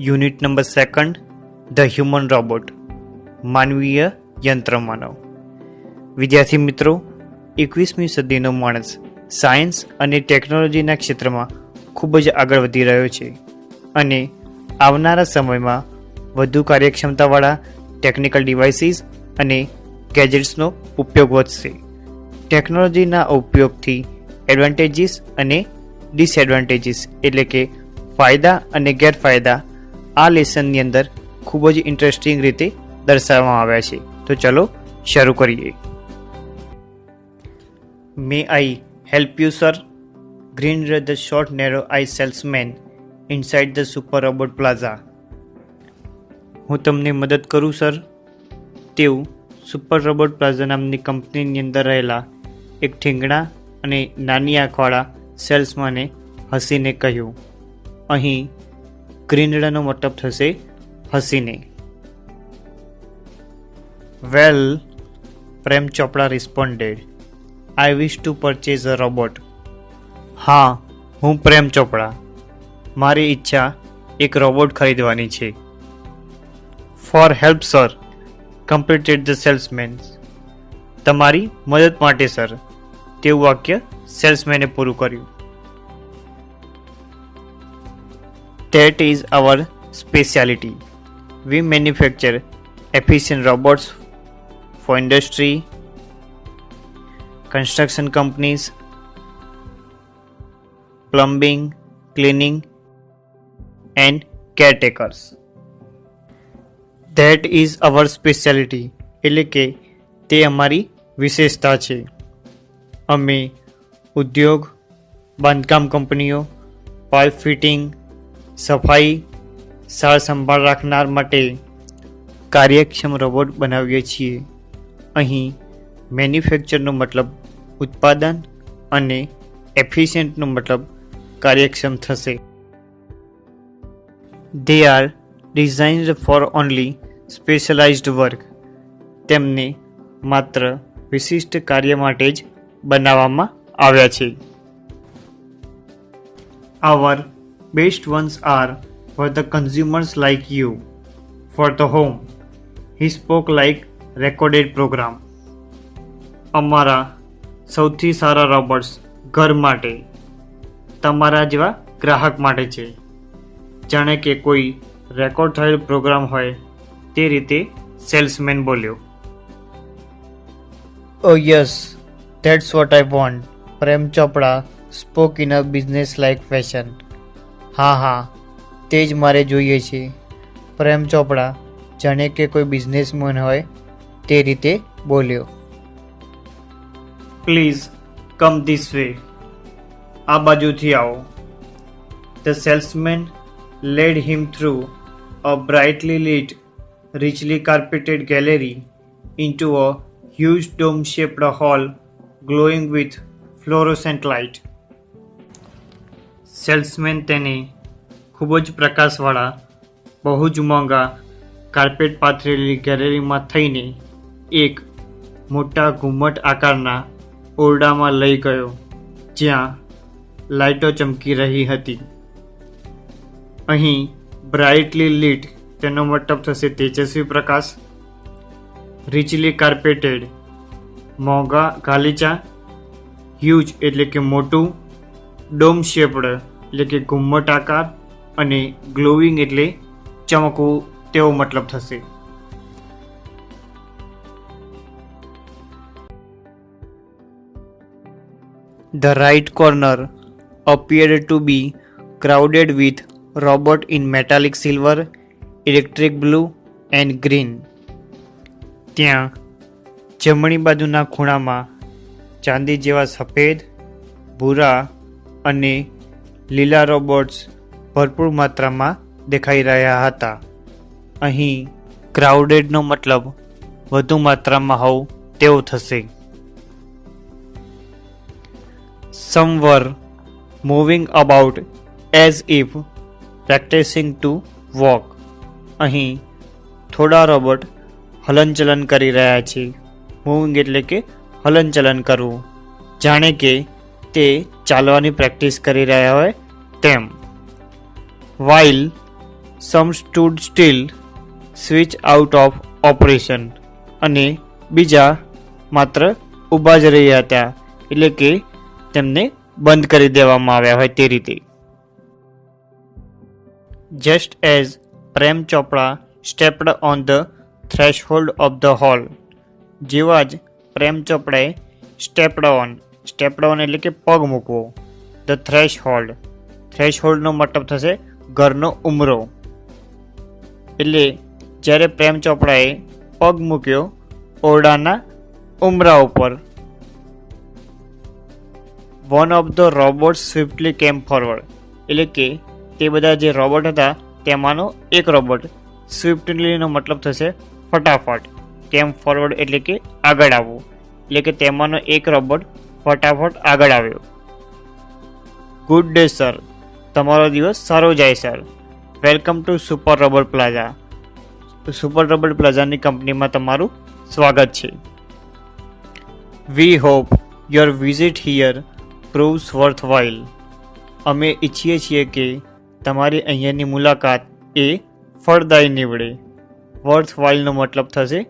Unit number 2 the human robot માનવીય યંત્ર માનવ. વિદ્યાર્થી મિત્રો, 21મી સદીનો માણસ સાયન્સ અને ટેકનોલોજીના ક્ષેત્રમાં ખૂબ જ આગળ વધી રહ્યો છે અને આવનારા સમયમાં વધુ કાર્યક્ષમતાવાળા ટેકનિકલ ડિવાઇસીસ અને ગેજેટ્સનો ઉપયોગ વધશે. ટેકનોલોજીના ઉપયોગથી એડવાન્ટેજીસ અને ડિસએડવાન્ટેજીસ એટલે કે ફાયદા અને ગેરફાયદા આ લેસનની અંદર ખૂબ જ ઇન્ટરેસ્ટિંગ રીતે દર્શાવવામાં આવ્યા છે. તો ચલો શરૂ કરીએ. May I help you sir? Greener the short narrow eyed salesman inside the Super Robot Plaza. હું તમને મદદ કરું સર? તેવું સુપર રોબોટ પ્લાઝા નામની કંપનીની અંદર રહેલા એક ઠીંગણા અને નાની આંખવાળા સેલ્સમેને હસીને કહ્યું. અહીં ગ્રીનરનો મતલબ થશે હસીને. વેલ, પ્રેમ ચોપડા રિસ્પોન્ડેડ, આઈ વિશ ટુ પરચેઝ અ રોબોટ. હા, હું પ્રેમ ચોપડા. મારી ઈચ્છા એક રોબોટ ખરીદવાની છે. For help sir, completed the salesman. તમારી મદદ માટે સર, તેવું વાક્ય સેલ્સમેને પૂરું કર્યું. That is our specialty. We manufacture efficient robots for industry, construction companies, plumbing, cleaning, and caretakers. That is our specialty. એટલે કે તે અમારી વિશેષતા છે. અમે ઉદ્યોગ, બાંધકામ કંપનીઓ, પાઇપ ફિટિંગ, સફાઈ, સાર સંભાળ રાખનાર માટે કાર્યક્ષમ રોબોટ બનાવીએ છીએ. અહીં મેન્યુફેક્ચરનો મતલબ ઉત્પાદન અને એફિશિયન્ટનો મતલબ કાર્યક્ષમ થશે. They are designed for only specialised work. તેમને માત્ર વિશિષ્ટ કાર્ય માટે જ બનાવવામાં આવ્યા છે. આવર best ones are for the consumers like you. For the home, he spoke like recorded program. અમારા સૌથી સારા રોબોટ્સ ઘર માટે, તમારા જેવા ગ્રાહક માટે છે. જાણે કે કોઈ રેકોર્ડ થયેલ પ્રોગ્રામ હોય તે રીતે સેલ્સમેન બોલ્યો. Oh yes, that's what I want. Prem Chopra spoke in a business like fashion. હા, તે જ મારે જોઈએ છે. પ્રેમ ચોપડા જાણે કે કોઈ બિઝનેસમેન હોય તે રીતે બોલ્યો. Please come this way. આ બાજુથી આવો. The salesman led him through a brightly lit, richly carpeted gallery into a huge dome-shaped hall glowing with fluorescent light. Salesman તેને ખૂબ જ પ્રકાશવાળા, બહુ જ મોંઘા કાર્પેટ પાથરેલી ગેલેરીમાં થઈને એક મોટા ઘુમ્મટ આકારના ઓરડામાં લઈ ગયો જ્યાં લાઇટો ચમકી રહી હતી. અહીં બ્રાઇટલી લીટ તેનો મતલબ થશે તેજસ્વી પ્રકાશ. રિચલી કાર્પેટેડ મોંઘા ગાલીચા. હ્યુજ એટલે કે મોટું. ડોમ શેપ્ડ એટલે કે ઘુમ્મટ આકાર. અને ગ્લોવિંગ એટલે ચમકવું તેવો મતલબ થશે. The right corner appeared to be crowded with robots in metallic silver, electric blue and green. ત્યાં જમણી બાજુના ખૂણામાં ચાંદી જેવા સફેદ, ભૂરા અને લીલા રોબોટ્સ ભરપૂર માત્રામાં દેખાઈ રહ્યા હતા. અહીં ક્રાઉડેડનો મતલબ વધુ માત્રામાં હોવું તેવો થશે. Some were moving about as if practicing to walk. અહીં થોડા રોબોટ હલનચલન કરી રહ્યા છે. મૂવિંગ એટલે કે હલનચલન કરવું, જાણે કે તે ચાલવાની પ્રેક્ટિસ કરી રહ્યા હોય તેમ. While some stood still, switch out of operation, અને બીજા માત્ર ઊભા જ રહ્યા હતા, એટલે કે તેમને બંધ કરી દેવામાં આવ્યા હોય તે રીતે. Just as Prem Chopra stepped on the threshold of the hall, જેવા જ પ્રેમ ચોપડાએ સ્ટેપ્ડ ઓન એટલે કે પગ મૂકવો, ધ થ્રેશહોલ્ડનો મતલબ થશે ઘરનો ઉમરો. એટલે જ્યારે પ્રેમ ચોપડાએ પગ મૂક્યો ઓરડાના ઉમરા ઉપર. વન ઓફ ધ રોબોટ સ્વિફ્ટલી કેમ ફોરવર્ડ, એટલે કે તે બધા જે રોબોટ હતા તેમાંનો એક રોબોટ, સ્વિફ્ટલીનો મતલબ થશે ફટાફટ, કેમ ફોરવર્ડ એટલે કે આગળ આવવું, એટલે કે તેમાંનો એક રોબોટ ફટાફટ આગળ આવ્યો. ગુડ ડે સર, તમારો દિવસ સારો જાય sir. Welcome to Super Robot Plaza. Super Robot પ્લાઝાની કંપનીમાં તમારું સ્વાગત છે. We hope your visit here proves worthwhile. અમે ઈચ્છીએ છીએ કે તમારી અહીંયાની મુલાકાત એ ફળદાયી નીવડે. વર્થવાઇલનો મતલબ થશે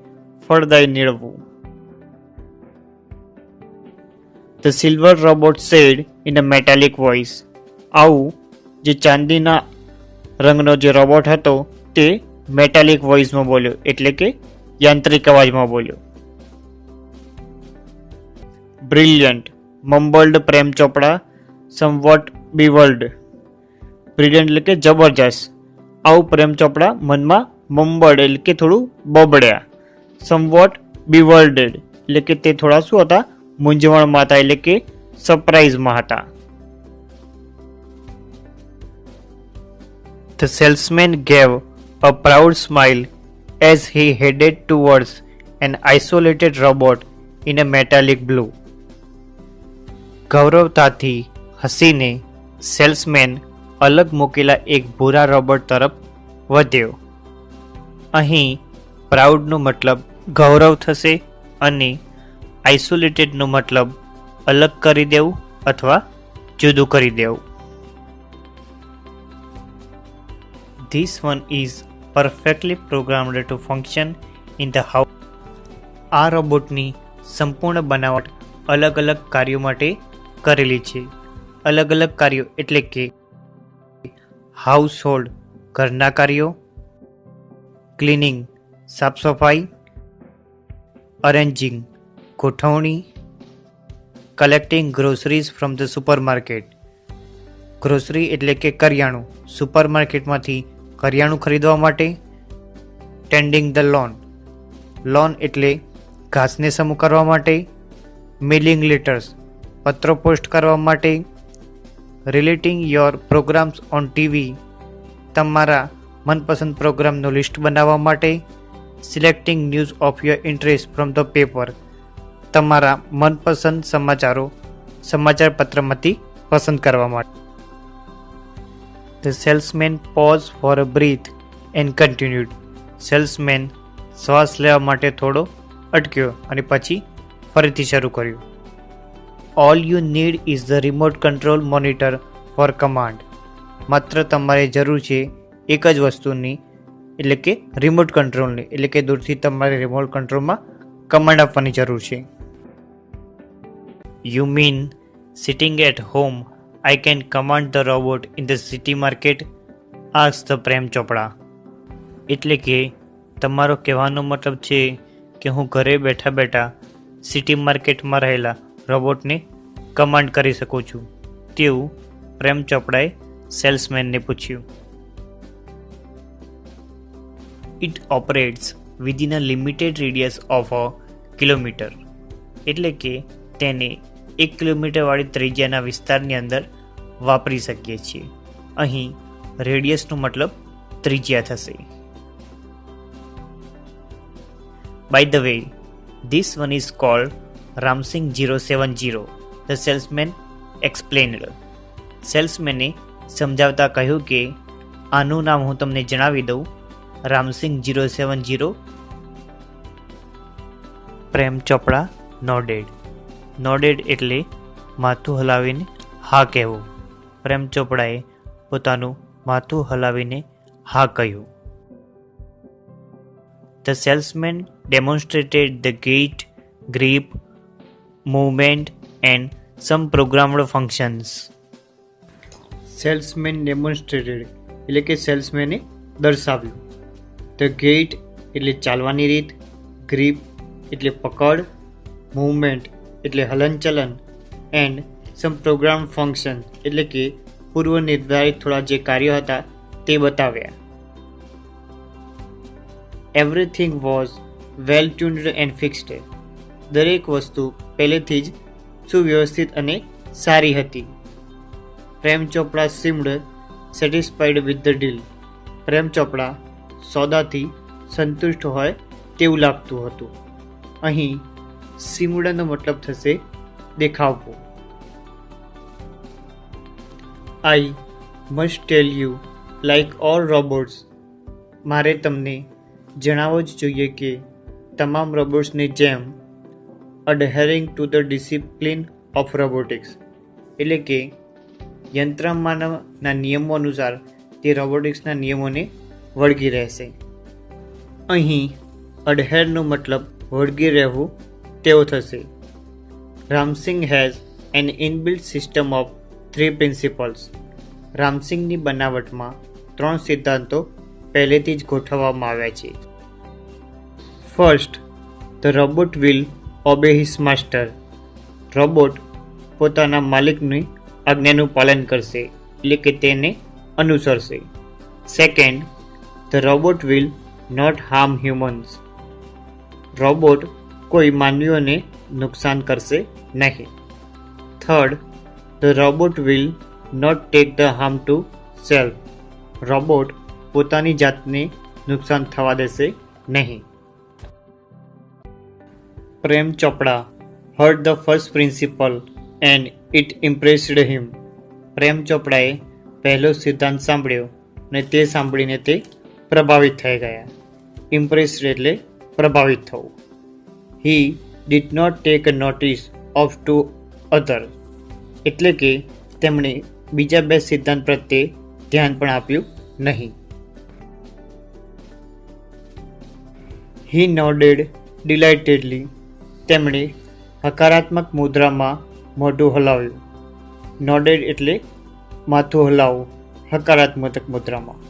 ફળદાયી નીવડવું. The silver robot said in a metallic voice. આવું જે ચાંદીના રંગનો જે રોબોટ હતો તે મેટાલિક વોઇસમાં બોલ્યો, એટલે કે યાંત્રિક અવાજમાં બોલ્યો. બ્રિલિયન્ટ મમ્બલ્ડ પ્રેમ ચોપડા સમવોટ બીવલ્ડ. બ્રિલિયન્ટ એટલે કે જબરજસ્ત. આવું પ્રેમ ચોપડા મનમાં મમ્બલ્ડ એટલે કે થોડું બબડ્યા. સમવોટ બીવલ્ડેડ એટલે કે તે થોડા શું હતા, મૂંઝવણમાં હતા, એટલે કે સરપ્રાઇઝમાં હતા. The salesman gave a proud smile as he headed towards an isolated robot in a metallic blue. ગૌરવતાથી હસીને સેલ્સમેન અલગ મૂકેલા એક ભૂરા રોબોટ તરફ વધ્યો. અહીં પ્રાઉડનો મતલબ ગૌરવ થશે અને આઇસોલેટેડનો મતલબ અલગ કરી દેવું અથવા જુદું કરી દેવું. This one is perfectly programmed to function in the house. આ રોબોટની સંપૂર્ણ બનાવટ અલગ અલગ કાર્યો માટે કરેલી છે. અલગ અલગ કાર્યો એટલે કે હાઉસ હોલ્ડ ઘરના કાર્યો, ક્લિનિંગ સાફ સફાઈ, અરેન્જિંગ ગોઠવણી, collecting groceries from the supermarket. Grocery એટલે કે કરિયાણું, સુપરમાર્કેટમાંથી કરિયાણું ખરીદવા માટે. ટેન્ડિંગ ધ લોન એટલે ઘાસને સમૂહ કરવા માટે. મેલિંગ લેટર્સ પત્રો પોસ્ટ કરવા માટે. Relating your programs on TV તમારા મનપસંદ પ્રોગ્રામનું લિસ્ટ બનાવવા માટે. Selecting news of your interest from the paper તમારા મનપસંદ સમાચાર પત્રમાંથી પસંદ કરવા માટે. The salesman pause for a breath and continued. Salesman શ્વાસ લેવા માટે થોડો અટક્યો અને પછી ફરીથી શરૂ કર્યું. All you need is the remote control monitor for command. માત્ર તમારે જરૂર છે એક જ વસ્તુની, એટલે કે રિમોટ કંટ્રોલની, એટલે કે દૂરથી તમારે રિમોટ કંટ્રોલમાં કમાન્ડ આપવાની જરૂર છે. You mean sitting at home I can command the robot in the city market ask the Prem Chopra. એટલે કે તમારો કહેવાનો મતલબ છે કે હું ઘરે બેઠા બેઠા સિટી માર્કેટમાં રહેલા રોબોટને કમાન્ડ કરી શકું છું, તેવું પ્રેમ ચોપડાએ સેલ્સમેનને પૂછ્યું. It operates within a limited radius of a kilometre. એટલે કે તેને 1 કિલોમીટરવાળી ત્રિજ્યાના વિસ્તારની અંદર વાપરી શકીએ છીએ. અહીં રેડિયસનો મતલબ ત્રિજ્યા થશે. By the way, this one is called Ramsingh 070, the salesman explained. સેલ્સમેને સમજાવતા કહ્યું કે આનું નામ હું તમને જણાવી દઉં, રામસિંગ 070. પ્રેમ ચોપડા નોડેડ એટલે માથું હલાવીને હા કહેવું. પ્રેમ ચોપડાએ પોતાનું માથું હલાવીને હા કહ્યું. The salesman demonstrated the gait, grip, movement and some programmed functions. Salesman ડેમોન્સ્ટ્રેટેડ એટલે કે સેલ્સમેને દર્શાવ્યું. ધ ગેટ એટલે ચાલવાની રીત, ગ્રીપ એટલે પકડ, મૂવમેન્ટ એટલે હલનચલન એન્ડ સમ પ્રોગ્રામ ફંક્શન એટલે કે પૂર્વ નિર્ધારિત થોડા જે કાર્યો હતા તે બતાવ્યા. Everything was well tuned and fixed. દરેક વસ્તુ પહેલેથી જ સુવ્યવસ્થિત અને સારી હતી. પ્રેમ ચોપડા seemed satisfied with the deal. પ્રેમ ચોપડા સોદાથી સંતુષ્ટ હોય તેવું લાગતું હતું. અહીં seemed નો મતલબ થશે દેખાવવું. I must tell you, like all robots, મારે તમને જણાવવું જ જોઈએ કે તમામ રોબોટ્સની જેમ adhering to the discipline of robotics એટલે કે યંત્રમાનવના નિયમો અનુસાર તે રોબોટિક્સના નિયમોને વળગી રહેશે. અહીં અડહેરનો મતલબ વળગી રહેવું તેવો થશે. Ramsingh has an inbuilt system of 3 principles. રામસિંગની બનાવટમાં 3 સિદ્ધાંતો પહેલેથી જ ગોઠવવામાં આવ્યા છે. First, the robot will obey his master. Robot પોતાના માલિકની આજ્ઞાનું પાલન કરશે એટલે કે તેને અનુસરશે. Second, the robot will not harm humans. Robot કોઈ માનવીઓને નુકસાન કરશે નહીં. Third, the robot will not take the harm to self. Robot પોતાની જાતને નુકસાન થવા દેશે નહીં. પ્રેમ ચોપડા heard the first principle and it impressed him. પ્રેમ ચોપડાએ પહેલો સિદ્ધાંત સાંભળ્યો અને તે સાંભળીને તે પ્રભાવિત થઈ ગયા. ઇમ્પ્રેસ્ડ એટલે પ્રભાવિત થવું. He did not take a notice of two others. એટલે કે તેમણે બીજા 2 સિદ્ધાંત પ્રત્યે ધ્યાન પણ આપ્યું નહીં. He nodded delightedly. તેમણે હકારાત્મક મુદ્રામાં મોઢું હલાવ્યું. નોડેડ એટલે માથું હલાવવું હકારાત્મક મુદ્રામાં.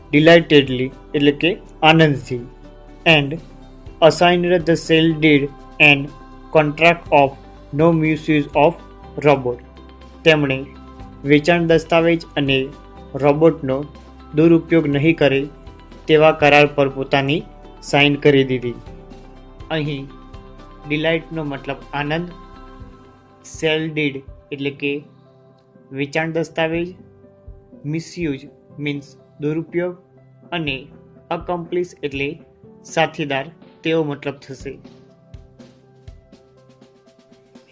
ડિલાઇટેડલી એટલે કે આનંદથી. And assigned the sale deed and contract of no misuse of robot. તેમણે વેચાણ દસ્તાવેજ અને રોબોટનો દુરુપયોગ નહીં કરે તેવા કરાર પર પોતાની સાઇન કરી દીધી. અહીં ડિલાઇટનો મતલબ આનંદ, સેલ ડીડ એટલે કે વેચાણ દસ્તાવેજ, મિસયુઝ મીન્સ દુરુપયોગ અને અકમ્પ્લિસ એટલે સાથીદાર તેવો મતલબ થશે.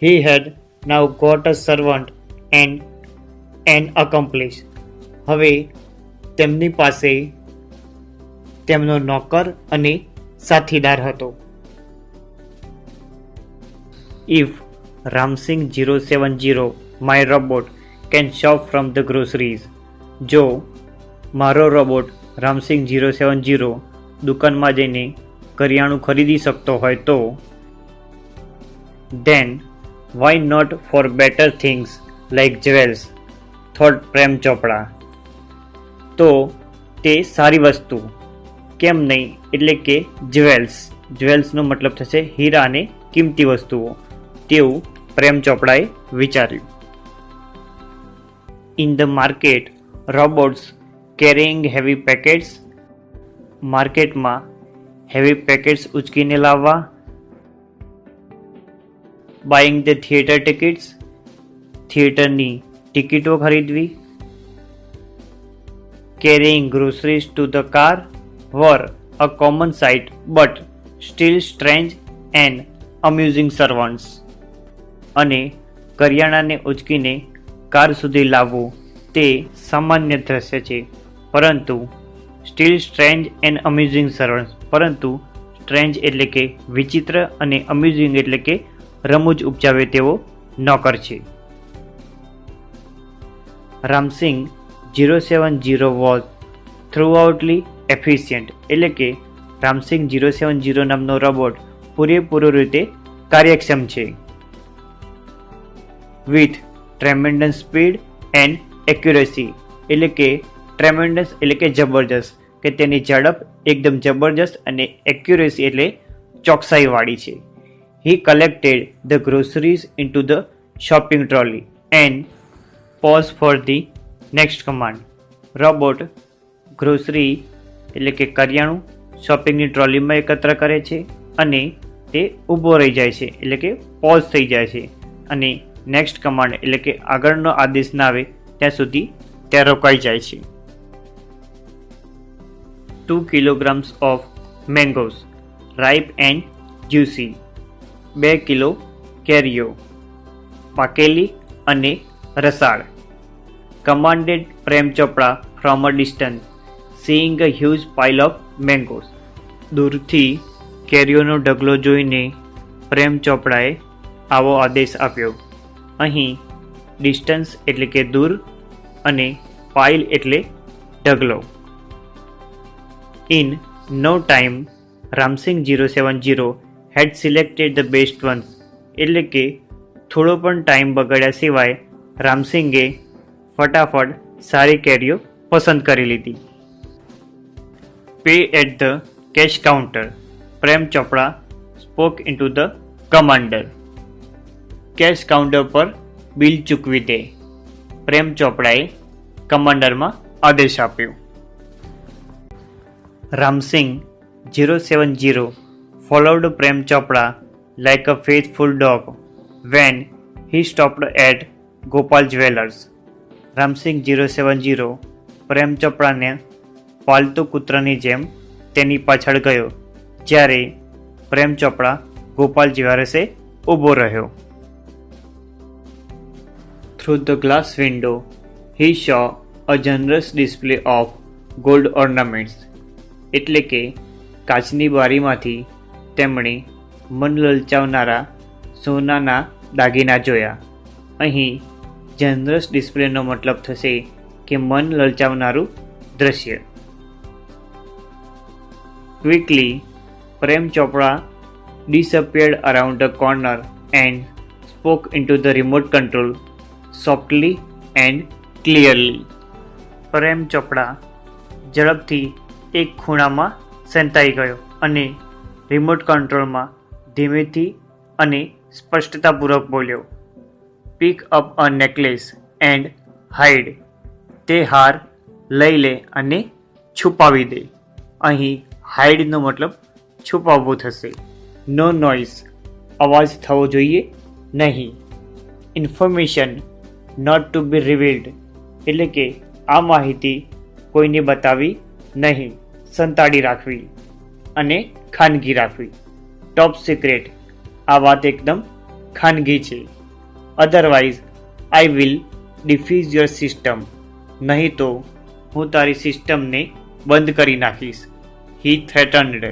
He had now got a servant and an accomplice. હવે તેમની પાસે તેમનો નોકર અને સાથીદાર હતો. If Ramsing 070 my robot can shop from the groceries. જો મારો રોબોટ રામસિંગ 070 દુકાનમાં જઈને કરિયાણું ખરીદી શકતો હોય તો then why not for better things like jewels, thought પ્રેમ ચોપડા. તો તે સારી વસ્તુ કેમ નહીં એટલે કે જ્વેલ્સનો મતલબ થશે હીરા અને કિંમતી વસ્તુઓ તેવું પ્રેમ ચોપડાએ વિચાર્યું. In the market robots carrying heavy packets. માર્કેટમાં હેવી પેકેટ્સ ઉચકીને લાવવા. Buying the theatre tickets. થિયેટરની ટિકિટો ખરીદવી. Carrying groceries to the car were a common sight but still strange and amusing servants. અને કરિયાણાને ઉચકીને કાર સુધી લાવવું તે સામાન્ય દ્રશ્ય છે પરંતુ સ્ટીલ સ્ટ્રેન્જ એન્ડ અમ્યુઝિંગ સર્વન્ટ્સ. પરંતુ સ્ટ્રેન્જ એટલે કે વિચિત્ર અને અમ્યુઝિંગ એટલે કે રમૂજ ઉપજાવે તેવો નોકર છે. રામસિંગ 070 was થ્રુઆઉટલી એફિશિયન્ટ એટલે કે રામસિંગ 070 નામનો રોબોટ પૂરેપૂરો રીતે કાર્યક્ષમ છે. With tremendous speed and accuracy એટલે કે ટ્રેમેન્ડસ એટલે કે જબરજસ્ત, કે તેની ઝડપ એકદમ જબરજસ્ત અને એક્યુરેસી એટલે ચોકસાઈવાળી છે. He collected the groceries into the shopping trolley and pause for the next command. Robot grocery એટલે કે કરિયાણું શોપિંગની ટ્રોલીમાં એકત્ર કરે છે અને તે ઊભો રહી જાય છે એટલે કે પોઝ થઈ જાય છે અને નેક્સ્ટ કમાન્ડ એટલે કે આગળનો આદેશ ના આવે ત્યાં સુધી ત્યાં રોકાઈ જાય છે. 2 kilograms of mangoes, ripe and juicy. 2 kilo કેરીઓ, પાકેલી અને રસાળ. Commanded Prem Chopra from a distance, seeing a huge pile of mangoes. દૂરથી કેરીઓનો ઢગલો જોઈને પ્રેમ ચોપડાએ આવો આદેશ આપ્યો. અહીં ડિસ્ટન્સ એટલે કે દૂર અને પાઇલ એટલે ઢગલો. In no time, Ramsing 070 had selected the best ones. એટલે કે થોડો પણ ટાઈમ બગાડ્યા સિવાય રામસિંગે ફટાફટ સારી કેરીઓ પસંદ કરી લીધી. Pay at the cash counter. Prem Chopra spoke into the commander. Cash counter પર બિલ ચૂકવી દે. પ્રેમ ચોપડાએ કમાન્ડરમાં આદેશ આપ્યો. Ramsing 070 followed Prem Chopra like a faithful dog when he stopped at Gopal Jewelers. Ramsing 070 પ્રેમ ચોપડાને પાલતુ કૂતરાની જેમ તેની પાછળ ગયો જ્યારે પ્રેમ ચોપડા ગોપાલ જ્વેલર્સે ઊભો રહ્યો. Through the glass window, he saw a generous display of gold ornaments. એટલે કે કાચની બારીમાંથી તેમણે મન લલચાવનારા સોનાના દાગીના જોયા. અહીં જનરસ ડિસ્પ્લેનો મતલબ થશે કે મન લલચાવનારું દ્રશ્ય. Quickly Prem Chopra disappeared around the corner and spoke into the remote control softly and clearly. પ્રેમ ચોપડા ઝડપથી એક ખૂણામાં સંતાઈ ગયો અને રિમોટ કંટ્રોલમાં ધીમેથી અને સ્પષ્ટતાપૂર્વક બોલ્યો. Pick up a necklace and hide. તે હાર લઈ લે અને છુપાવી દે. અહીં હાઇડનો મતલબ છુપાવવું થશે. No noise. અવાજ થવો જોઈએ નહીં. Information not to be revealed. એટલે કે આ માહિતી કોઈને બતાવી નહીં, સંતાડી રાખવી અને ખાનગી રાખવી. Top secret. આ વાત એકદમ ખાનગી છે. Otherwise I will diffuse your system. નહીં તો હું તારી સિસ્ટમને બંધ કરી નાખીશ. હી થ્રેટન્ડ.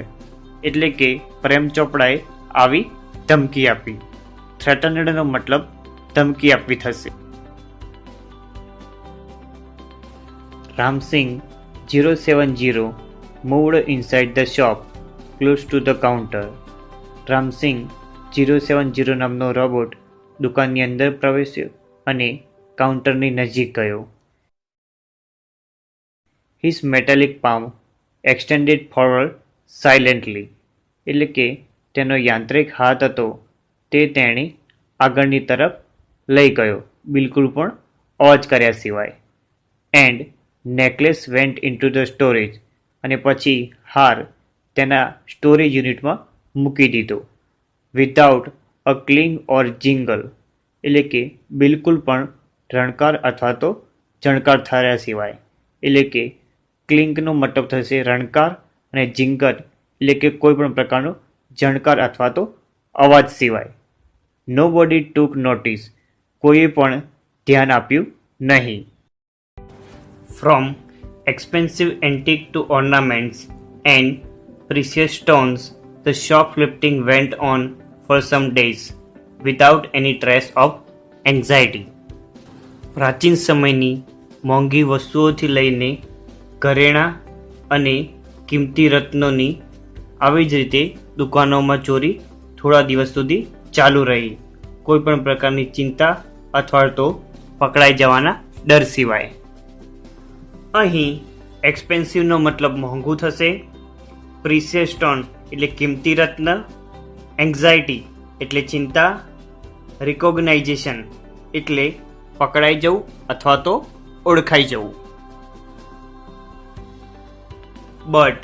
એટલે કે પ્રેમ ચોપડાએ આવી ધમકી આપી. થ્રેટન્ડનો મતલબ ધમકી આપવી થશે. Ramsing 070 moved inside the shop close to the counter. Ramsing 070 નામનો રોબોટ દુકાનની અંદર પ્રવેશ્યો અને કાઉન્ટરની નજીક ગયો. His metallic palm extended forward silently. એટલે કે તેનો યાંત્રિક હાથ હતો તે તેણે આગળની તરફ લઈ ગયો બિલકુલ પણ અવાજ કર્યા સિવાય. And necklace went into the storage. અને પછી હાર તેના સ્ટોરેજ યુનિટમાં મૂકી દીધો. Without a cling or jingle. એટલે કે બિલકુલ પણ રણકાર અથવા તો જણકાર થયા સિવાય. એટલે કે ક્લિંકનો મતલબ થશે રણકાર અને જિંગર એટલે કે કોઈ પણ પ્રકારનો જણકાર અથવા તો અવાજ સિવાય. નો બોડી ટુક નોટિસ. કોઈએ પણ ધ્યાન આપ્યું નહીં. From expensive antique to ornaments and precious stones, the shoplifting went on for some days without any trace of anxiety. પ્રાચીન સમયની મોંઘી વસ્તુઓથી લઈને ઘરેણાં અને કિંમતી રત્નોની આવી જ રીતે દુકાનોમાં ચોરી થોડા દિવસ સુધી ચાલુ રહી, કોઈ પણ પ્રકારની ચિંતા અથવા તો પકડાઈ જવાના ડર સિવાય. અહીં એક્સપેન્સિવનો મતલબ મોંઘું થશે, પ્રીસિયસ સ્ટોન એટલે કિંમતી રત્ન, એન્ઝાઇટી એટલે ચિંતા, રિકોગ્નાઇઝેશન એટલે પકડાઈ જવું અથવા તો ઓળખાઈ જવું. But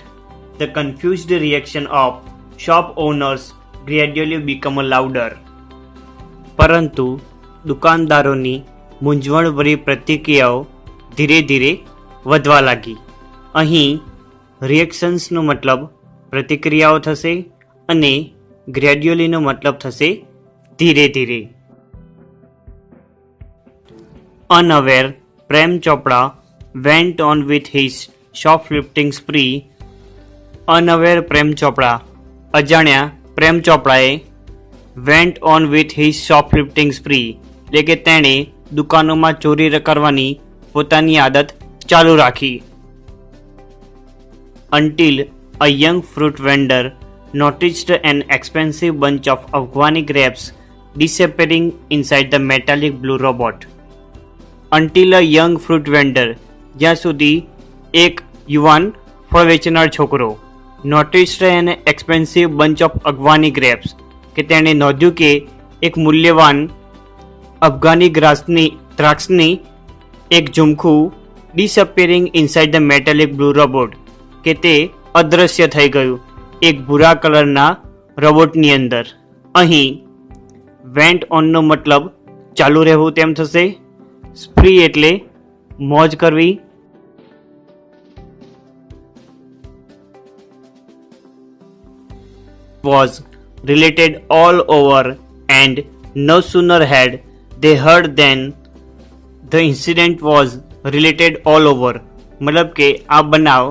the confused reaction of shop owners gradually become louder. પરંતુ દુકાનદારોની મૂંઝવણભરી પ્રતિક્રિયાઓ ધીરે ધીરે વધવા લાગી. અહીં રિએક્શન્સનો મતલબ પ્રતિક્રિયાઓ થશે અને ગ્રેડ્યુઅલીનો મતલબ થશે ધીરે ધીરે. Unaware, Prem Chopra went on with his shoplifting spree. Unaware Prem Chopra, અજાણ્યા પ્રેમ ચોપડાએ went on with his shoplifting spree એટલે કે તેણે દુકાનોમાં ચોરી કરવાની પોતાની આદત ચાલુ રાખી. Until a young fruit vendor noticed an expensive bunch of Afghani grapes disappearing inside the metallic blue robot. Until a young fruit vendor, જ્યાં સુધી એક યુવાન ફળ વેચનાર છોકરો noticed an expensive bunch of Afghani grapes કે તેણે નોંધ્યું કે એક મૂલ્યવાન અફઘાની દ્રાક્ષની એક ઝુમખું disappearing inside the metallic blue robot કે તે અદૃશ્ય થઈ ગયું એક ભૂરા કલરના રોબોટની અંદર. અહીં વેન્ટ ઓનનો મતલબ ચાલુ રહેવું તેમ થશે. સ્પ્રી એટલે મોજ કરવી. Was related all over and no sooner had they heard than the incident was related all over. મતલબ કે આ બનાવ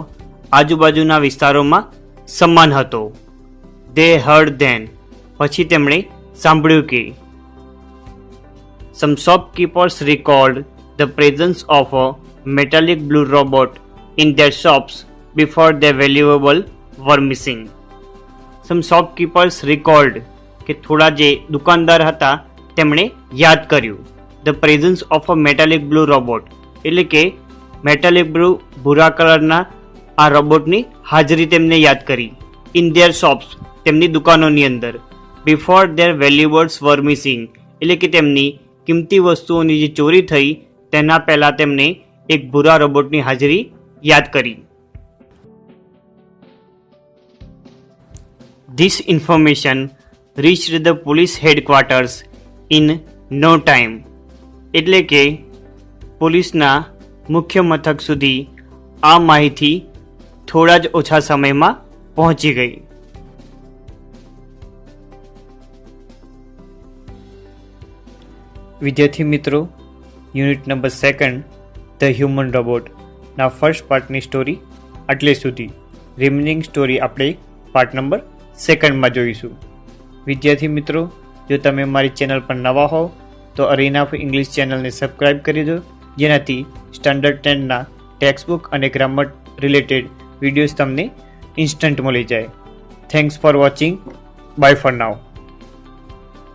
આજુબાજુના વિસ્તારોમાં સમાન હતો. They heard then પછી તેમણે સાંભળ્યું કે some shopkeepers recalled the presence of a metallic blue robot in their shops before their valuables were missing. Some shopkeepers recalled કે થોડા જે દુકાનદાર હતા તેમણે યાદ કર્યું the presence of a metallic blue robot એટલે કે મેટાલિક બ્લુ ભૂરા કલરના આ રોબોટની હાજરી તેમને યાદ કરી. in their shops તેમની દુકાનોની અંદર. before their valuables were missing એટલે કે તેમની કિંમતી વસ્તુઓની જે ચોરી થઈ તેના પહેલાં તેમને એક ભૂરા રોબોટની હાજરી યાદ કરી. This information reached the police headquarters in no time. એટલે કે પોલીસના મુખ્ય મથક સુધી આ માહિતી થોડા જ ઓછા સમયમાં પહોંચી ગઈ. વિદ્યાર્થી મિત્રો, યુનિટ નંબર 2 ધ હ્યુમન રોબોટના ફર્સ્ટ પાર્ટની સ્ટોરી આટલે સુધી. રિમેનિંગ સ્ટોરી આપણે પાર્ટ નંબર 2માં જોઈશું. વિદ્યાર્થી મિત્રો, જો તમે મારી ચેનલ પર નવા હો તો અરીના ઓફ ઇંગ્લિશ ચેનલને સબસ્ક્રાઈબ કરી દો, જેનાથી સ્ટાન્ડર્ડ 10ના ટેક્સ્ટબુક અને ગ્રામર રિલેટેડ વિડીયોઝ તમને ઇન્સ્ટન્ટ મળી જાય. Thanks for watching. Bye for now.